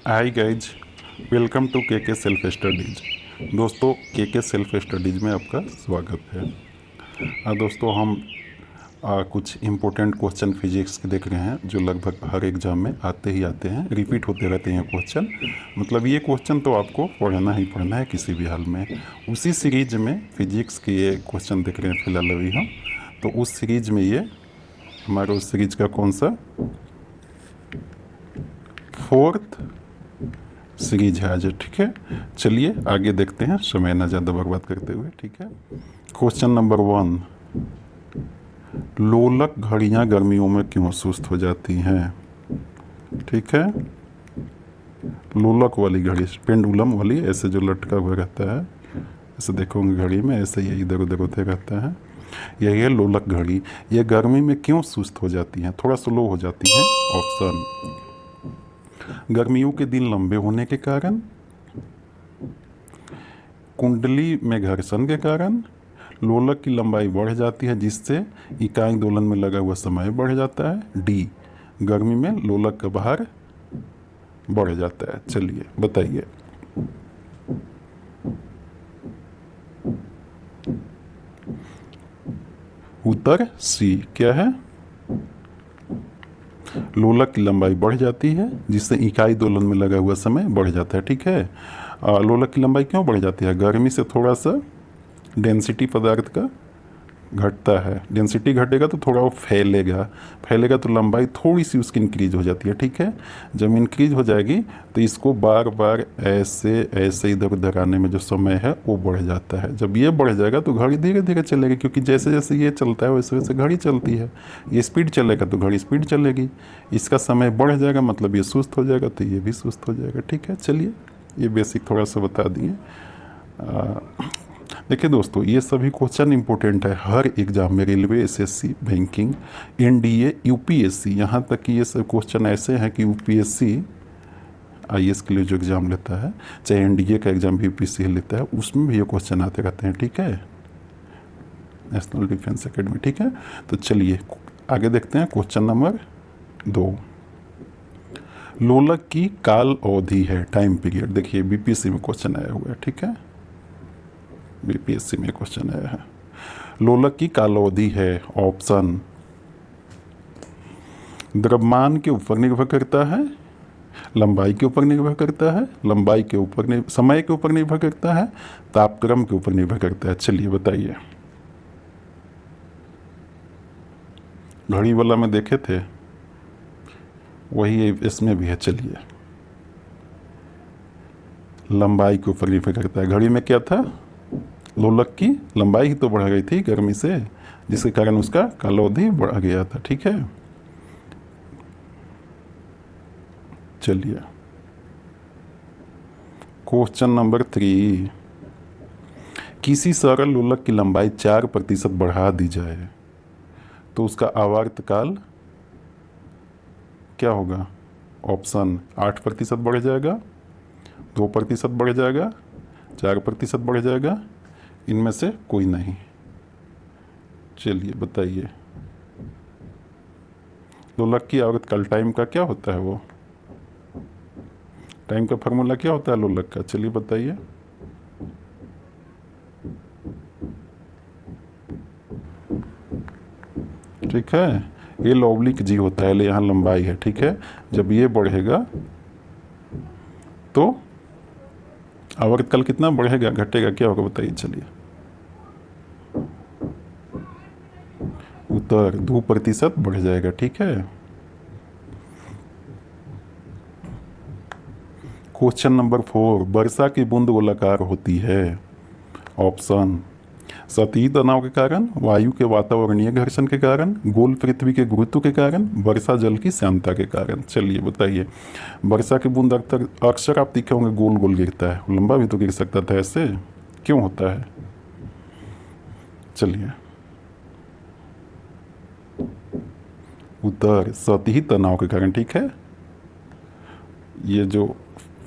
Hi guys, welcome to के self studies. दोस्तों, के सेल्फ स्टडीज में आपका स्वागत है। दोस्तों, हम कुछ इम्पोर्टेंट क्वेश्चन फिजिक्स के देख रहे हैं जो लगभग हर एग्ज़ाम में आते ही आते हैं, रिपीट होते रहते हैं क्वेश्चन। मतलब ये क्वेश्चन तो आपको पढ़ना ही पढ़ना है किसी भी हाल में। उसी सीरीज में फिजिक्स के ये क्वेश्चन देख रहे हैं फिलहाल अभी हम। तो उस सीरीज में ये हमारा उस सीरीज का कौन सा फोर्थ सीरीज है आज, ठीक है। चलिए आगे देखते हैं समय ना ज़्यादा बर्बाद करते हुए, ठीक है। क्वेश्चन नंबर 1, लोलक घड़ियां गर्मियों में क्यों सुस्त हो जाती हैं? ठीक है, लोलक वाली घड़ी, पेंडुलम वाली, ऐसे जो लटका हुआ रहता है, ऐसे देखोगे घड़ी में, ऐसे ये इधर उधर होते रहता है। यही है लोलक घड़ी। ये गर्मी में क्यों सुस्त हो जाती हैं, थोड़ा स्लो हो जाती हैं? ऑप्शन, गर्मियों के दिन लंबे होने के कारण, कुंडली में घर्षण के कारण, लोलक की लंबाई बढ़ जाती है जिससे इकाई दोलन में लगा हुआ समय बढ़ जाता है, डी, गर्मी में लोलक का भार बढ़ जाता है। चलिए बताइए। उत्तर सी क्या है? लोलक की लंबाई बढ़ जाती है जिससे इकाई दोलन में लगा हुआ समय बढ़ जाता है, ठीक है। लोलक की लंबाई क्यों बढ़ जाती है? गर्मी से थोड़ा सा डेंसिटी पदार्थ का घटता है, डेंसिटी घटेगा तो थोड़ा वो फैलेगा तो लंबाई थोड़ी सी उसकी इंक्रीज हो जाती है, ठीक है। जब इंक्रीज हो जाएगी तो इसको बार बार ऐसे ऐसे इधर उधर आने में जो समय है वो बढ़ जाता है। जब ये बढ़ जाएगा तो घड़ी धीरे धीरे चलेगी, क्योंकि जैसे जैसे ये चलता है वैसे वैसे घड़ी चलती है। ये स्पीड चलेगा तो घड़ी स्पीड चलेगी, इसका समय बढ़ जाएगा मतलब ये सुस्त हो जाएगा तो ये भी सुस्त हो जाएगा, ठीक है। चलिए ये बेसिक थोड़ा सा बता दिए। देखिए दोस्तों, ये सभी क्वेश्चन इंपॉर्टेंट है हर एग्जाम में, railway, SSC, banking, NDA, UPSC, यहाँ तक कि ये सब क्वेश्चन ऐसे हैं कि यूपीएससी आईएएस के लिए जो एग्ज़ाम लेता है, चाहे एनडीए का एग्ज़ाम भी यूपीएससी लेता है, उसमें भी ये क्वेश्चन आते रहते हैं, ठीक है। नेशनल डिफेंस एकेडमी, ठीक है। तो चलिए आगे देखते हैं। क्वेश्चन नंबर 2, लोलक की काल अवधि है, टाइम पीरियड। देखिए बीपीएससी में क्वेश्चन आया हुआ है, ठीक है, बीपीएससी में क्वेश्चन आया है। लोलक की काल अवधि है, ऑप्शन, द्रव्यमान के ऊपर निर्भर करता है, लंबाई के ऊपर निर्भर करता है, लंबाई के ऊपर समय के ऊपर निर्भर करता है, तापक्रम के ऊपर निर्भर करता है। चलिए बताइए। घड़ी वाला में देखे थे, वही इसमें भी है। चलिए, लंबाई के ऊपर निर्भर करता है। घड़ी में क्या था? लोलक की लंबाई ही तो बढ़ गई थी गर्मी से, जिसके कारण उसका काल अवधि बढ़ गया था, ठीक है। चलिए क्वेश्चन नंबर 3, किसी सरल लोलक की लंबाई 4% बढ़ा दी जाए तो उसका आवर्तकाल क्या होगा? ऑप्शन, 8% बढ़ जाएगा, 2% बढ़ जाएगा, 4% बढ़ जाएगा, इनमें से कोई नहीं। चलिए बताइए। लोलक की आवर्तकाल टाइम का क्या होता है? वो टाइम का फार्मूला क्या होता है लोलक का? चलिए बताइए। ठीक है, ये ओब्लिक जी होता है, यहाँ लंबाई है, ठीक है। जब ये बढ़ेगा तो आवर्तकाल कितना बढ़ेगा, घटेगा, क्या होगा बताइए। चलिए, उत्तर 2% बढ़ जाएगा, ठीक है। क्वेश्चन नंबर 4, वर्षा की बूंद गोलाकार होती है, ऑप्शन, सतही तनाव के कारण, वायु के वातावरणीय घर्षण के कारण, गोल पृथ्वी के गुरुत्व के कारण, वर्षा जल की श्यानता के कारण। चलिए बताइए। वर्षा की बूंद अक्सर आप देखे होंगे गोल गोल गिरता है, लंबा भी तो गिर सकता था, ऐसे क्यों होता है? चलिए, उत्तर सतही तनाव के कारण, ठीक है। ये जो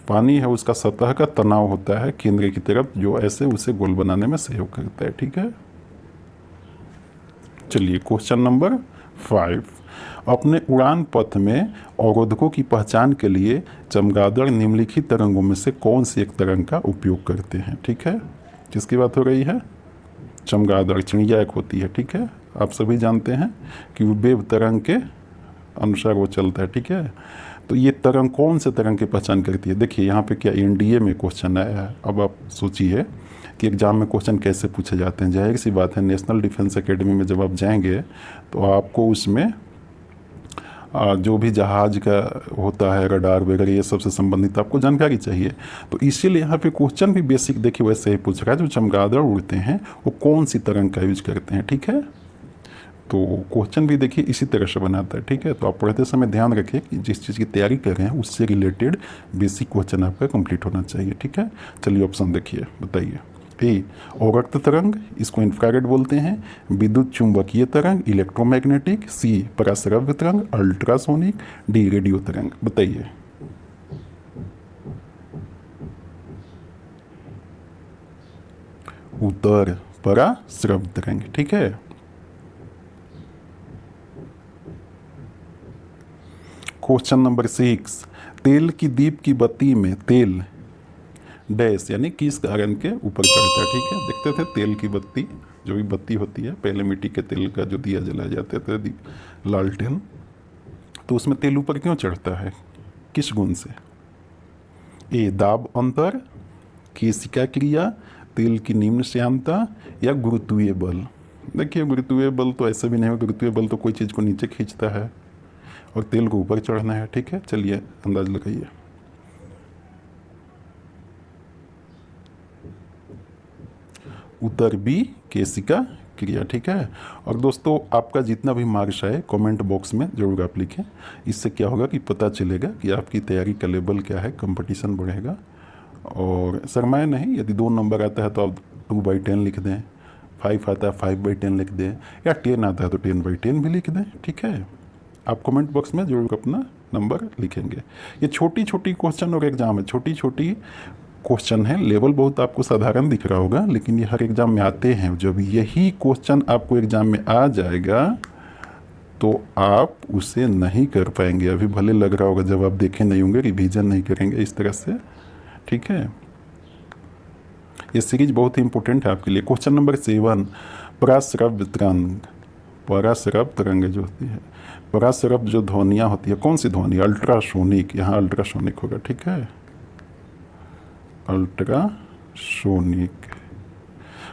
पानी है उसका सतह का तनाव होता है केंद्र की तरफ, जो ऐसे उसे गोल बनाने में सहयोग करता है, ठीक है। चलिए क्वेश्चन नंबर 5, अपने उड़ान पथ में अवरोधकों की पहचान के लिए चमगादड़ निम्नलिखित तरंगों में से कौन सी एक तरंग का उपयोग करते हैं। ठीक है, किसकी बात हो रही है? चमगादड़, चिड़िया एक होती है। ठीक है, आप सभी जानते हैं कि वो वेव तरंग के अनुसार वो चलता है। ठीक है, तो ये तरंग कौन से तरंग की पहचान करती है? देखिए यहाँ पे क्या एनडीए में क्वेश्चन आया है। अब आप सोचिए कि एग्ज़ाम में क्वेश्चन कैसे पूछे जाते हैं। जाहिर सी बात है, नेशनल डिफेंस एकेडमी में जब आप जाएंगे तो आपको उसमें जो भी जहाज का होता है, रडार वगैरह, ये सबसे संबंधित आपको जानकारी चाहिए। तो इसीलिए यहाँ पे क्वेश्चन भी बेसिक देखिए वैसे ही पूछ रहा है, जो चमगादड़ उड़ते हैं वो कौन सी तरंग का यूज करते हैं। ठीक है, तो क्वेश्चन भी देखिए इसी तरह से बनाता है। ठीक है, तो आप पढ़ते समय ध्यान रखिए कि जिस चीज़ की तैयारी कर रहे हैं उससे रिलेटेड बेसिक क्वेश्चन आपका कंप्लीट होना चाहिए। ठीक है, चलिए ऑप्शन देखिए, बताइए। ए, अवरक्त तरंग, इसको इंफ्रारेड बोलते हैं। विद्युत चुंबकीय तरंग, इलेक्ट्रोमैग्नेटिक। सी, पराश्रव्य तरंग, अल्ट्रासोनिक। डी, रेडियो तरंग। बताइए। उत्तर पराश्रव्य तरंग। ठीक है, क्वेश्चन नंबर 6, तेल की दीप की बत्ती में तेल डैश यानी किस कारण के ऊपर चढ़ता है। ठीक है, देखते थे तेल की बत्ती, जो भी बत्ती होती है पहले मिट्टी के तेल का जो दिया जलाए जाते थे, लालटेन, तो उसमें तेल ऊपर क्यों चढ़ता है, किस गुण से? ए, दाब अंतर, केशिका क्रिया, तेल की निम्न श्यानता, या गुरुत्वीय बल। देखिए गुरुत्वीय बल तो ऐसे भी नहीं है, गुरुत्वीय बल तो कोई चीज़ को नीचे खींचता है और तेल को ऊपर चढ़ना है। ठीक है, चलिए अंदाज लगाइए। उत्तर बी, केशिका क्रिया। ठीक है, और दोस्तों आपका जितना भी मार्क्स आए कमेंट बॉक्स में ज़रूर आप लिखें। इससे क्या होगा कि पता चलेगा कि आपकी तैयारी का लेवल क्या है, कंपटीशन बढ़ेगा। और शर्माए नहीं, यदि 2 नंबर आता है तो आप 2/10 लिख दें, 5 आता है 5/10 लिख दें, या 10 आता है तो 10/10 भी लिख दें। ठीक है, आप कमेंट बॉक्स में जरूर अपना नंबर लिखेंगे। ये छोटी छोटी क्वेश्चन और एग्जाम है, छोटी छोटी क्वेश्चन है, लेवल बहुत आपको साधारण दिख रहा होगा, लेकिन ये हर एग्जाम में आते हैं। जब यही क्वेश्चन आपको एग्जाम में आ जाएगा तो आप उसे नहीं कर पाएंगे। अभी भले लग रहा होगा, जब आप देखे नहीं होंगे, रिवीजन नहीं करेंगे इस तरह से। ठीक है, ये सीरीज बहुत ही इंपॉर्टेंट है आपके लिए। क्वेश्चन नंबर 7, पराश्रव्य तरंग, पराश्रव्य तरंग जो होती है, पराश्रव्य जो ध्वनियाँ होती है, कौन सी ध्वनि? अल्ट्रासोनिक, यहाँ अल्ट्रासोनिक होगा। ठीक है, अल्ट्रासोनिक,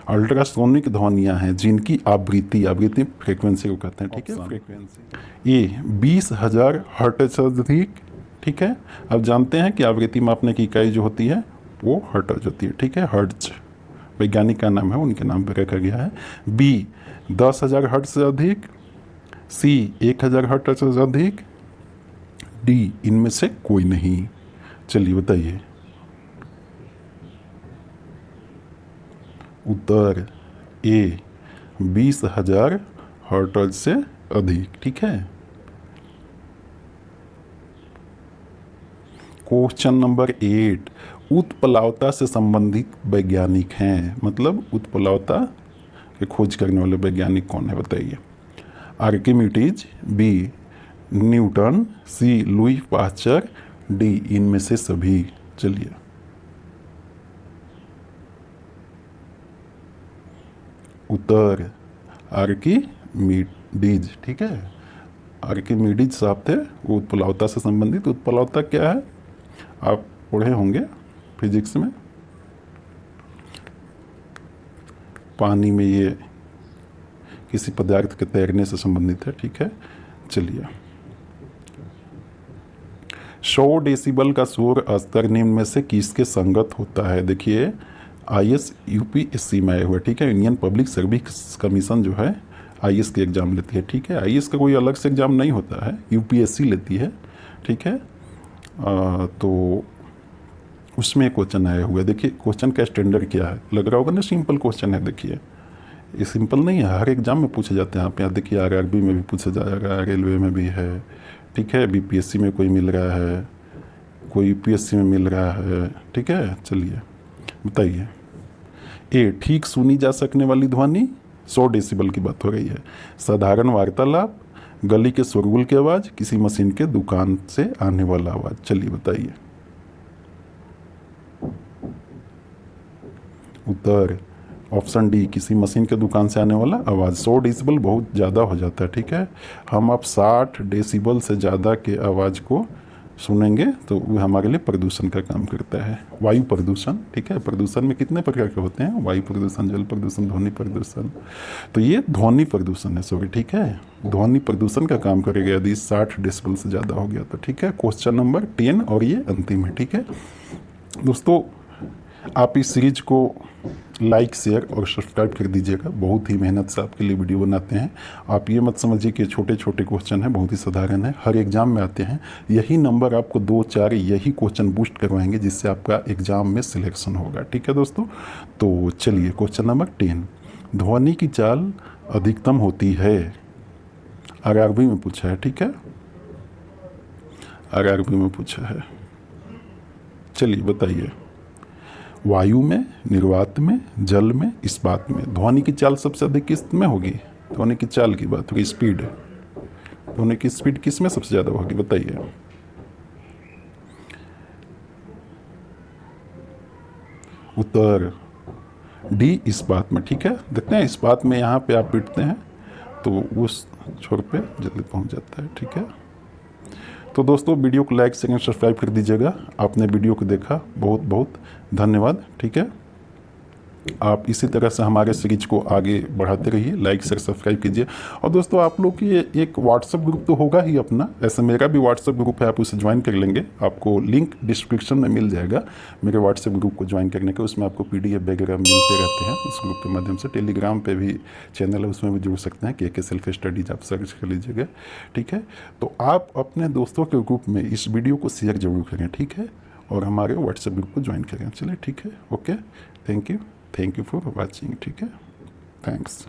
अल्ट्रासोनिक ध्वनियाँ हैं जिनकी आवृत्ति, आवृत्ति फ्रीक्वेंसी को कहते हैं। ठीक है, फ्रीक्वेंसी। ये 20,000 हर्ट्ज से अधिक। ठीक है, अब जानते हैं कि आवृत्ति मापने की इकाई जो होती है वो हर्ट्ज होती है। ठीक है, हर्ट्ज वैज्ञानिक का नाम है, उनके नाम पर रखा गया है। बी, 10,000 हर्ट्ज से अधिक। सी, 1,000 हर्ट्ज से अधिक। डी, इनमें से कोई नहीं। चलिए बताइए। उत्तर ए, 20,000 हर्ट्ज से अधिक। ठीक है, क्वेश्चन नंबर 8, उत्प्लावता से संबंधित वैज्ञानिक हैं, मतलब उत्प्लावता की खोज करने वाले वैज्ञानिक कौन है? बताइए। आर्किमिडीज, बी, न्यूटन, सी, लुई पाश्चर, डी, इनमें से सभी। चलिए। उत्तर आर्किमिडीज। ठीक है, आर्किमिडीज साहब थे, वो उत्प्लावता से संबंधित। उत्प्लावता क्या है आप पढ़े होंगे फिजिक्स में, पानी में ये किसी पदार्थ के तैरने से संबंधित है। ठीक है, चलिए। 100 डेसिबल का शोर स्तर निम्न में से किसके संगत होता है? देखिए IAS UPSC में आया हुआ। ठीक है, इंडियन पब्लिक सर्विस कमीशन जो है IAS के एग्ज़ाम लेती है। ठीक है, IAS का कोई अलग से एग्ज़ाम नहीं होता है, UPSC लेती है। ठीक है, तो उसमें क्वेश्चन आया हुआ है। देखिए क्वेश्चन का स्टैंडर्ड क्या है, लग रहा होगा ना सिंपल क्वेश्चन है। देखिए ये सिंपल नहीं है, हर एग्जाम में पूछे जाते हैं। आप यहाँ देखिए RRB में भी पूछा जाएगा, रेलवे में भी है। ठीक है, BPSC में कोई मिल रहा है, कोई UPSC में मिल रहा है। ठीक है, चलिए बताइए। ए, ठीक सुनी जा सकने वाली ध्वनि, 100 डेसिबल की बात हो रही है। साधारण वार्तालाप, गली के शोरगुल की आवाज़, किसी मशीन के दुकान से आने वाला आवाज़। चलिए बताइए। उत्तर ऑप्शन डी, किसी मशीन के दुकान से आने वाला आवाज़। 100 डेसिबल बहुत ज़्यादा हो जाता है, ठीक है। हम अब 60 डेसिबल से ज़्यादा के आवाज़ को सुनेंगे तो वो हमारे लिए प्रदूषण का काम करता है। वायु प्रदूषण, ठीक है। प्रदूषण में कितने प्रकार के होते हैं? वायु प्रदूषण, जल प्रदूषण, ध्वनि प्रदूषण। तो ये ध्वनि प्रदूषण है, सॉरी, ठीक है। ध्वनि प्रदूषण का काम करेगा यदि 60 डेसिबल से ज़्यादा हो गया तो, ठीक है। क्वेश्चन नंबर 10 और ये अंतिम है, ठीक है दोस्तों। आप इस सीरीज को लाइक, शेयर और सब्सक्राइब कर दीजिएगा। बहुत ही मेहनत से आपके लिए वीडियो बनाते हैं। आप ये मत समझिए कि छोटे छोटे क्वेश्चन हैं, बहुत ही साधारण है, हर एग्जाम में आते हैं। यही नंबर आपको 2-4 यही क्वेश्चन बूस्ट करवाएंगे जिससे आपका एग्जाम में सिलेक्शन होगा, ठीक है दोस्तों। तो चलिए क्वेश्चन नंबर 10, ध्वनि की चाल अधिकतम होती है। आरआरबी में पूछा है, ठीक है। आरआरबी में पूछा है। चलिए बताइए। वायु में, निर्वात में, जल में, इस्पात में ध्वनि की चाल सबसे अधिक किस में होगी? ध्वनि की चाल की बात होगी, स्पीड। ध्वनि की स्पीड किस में सबसे ज़्यादा होगी बताइए। उत्तर डी, इस्पात में, ठीक है। देखते हैं इस्पात में यहाँ पे आप पीटते हैं तो उस छोर पे जल्दी पहुँच जाता है, ठीक है। तो दोस्तों वीडियो को लाइक, शेयर, सब्सक्राइब कर दीजिएगा। आपने वीडियो को देखा, बहुत बहुत धन्यवाद, ठीक है। आप इसी तरह से हमारे सीरीज को आगे बढ़ाते रहिए, लाइक, शेयर, सब्सक्राइब कीजिए। और दोस्तों आप लोग की एक व्हाट्सएप ग्रुप तो होगा ही अपना, ऐसे मेरा भी व्हाट्सएप ग्रुप है, आप उसे ज्वाइन कर लेंगे। आपको लिंक डिस्क्रिप्शन में मिल जाएगा मेरे व्हाट्सएप ग्रुप को ज्वाइन करने का। उसमें आपको PDF वगैरह मिलते रहते हैं उस ग्रुप के माध्यम से। टेलीग्राम पे भी चैनल है, उसमें भी जुड़ सकते हैं, के सेल्फ स्टडीज आप सर्च कर लीजिएगा, ठीक है। तो आप अपने दोस्तों के ग्रुप में इस वीडियो को शेयर जरूर करें, ठीक है। और हमारे व्हाट्सएप ग्रुप को ज्वाइन करें। चलिए ठीक है, okay, thank you for watching, ठीक है, थैंक्स।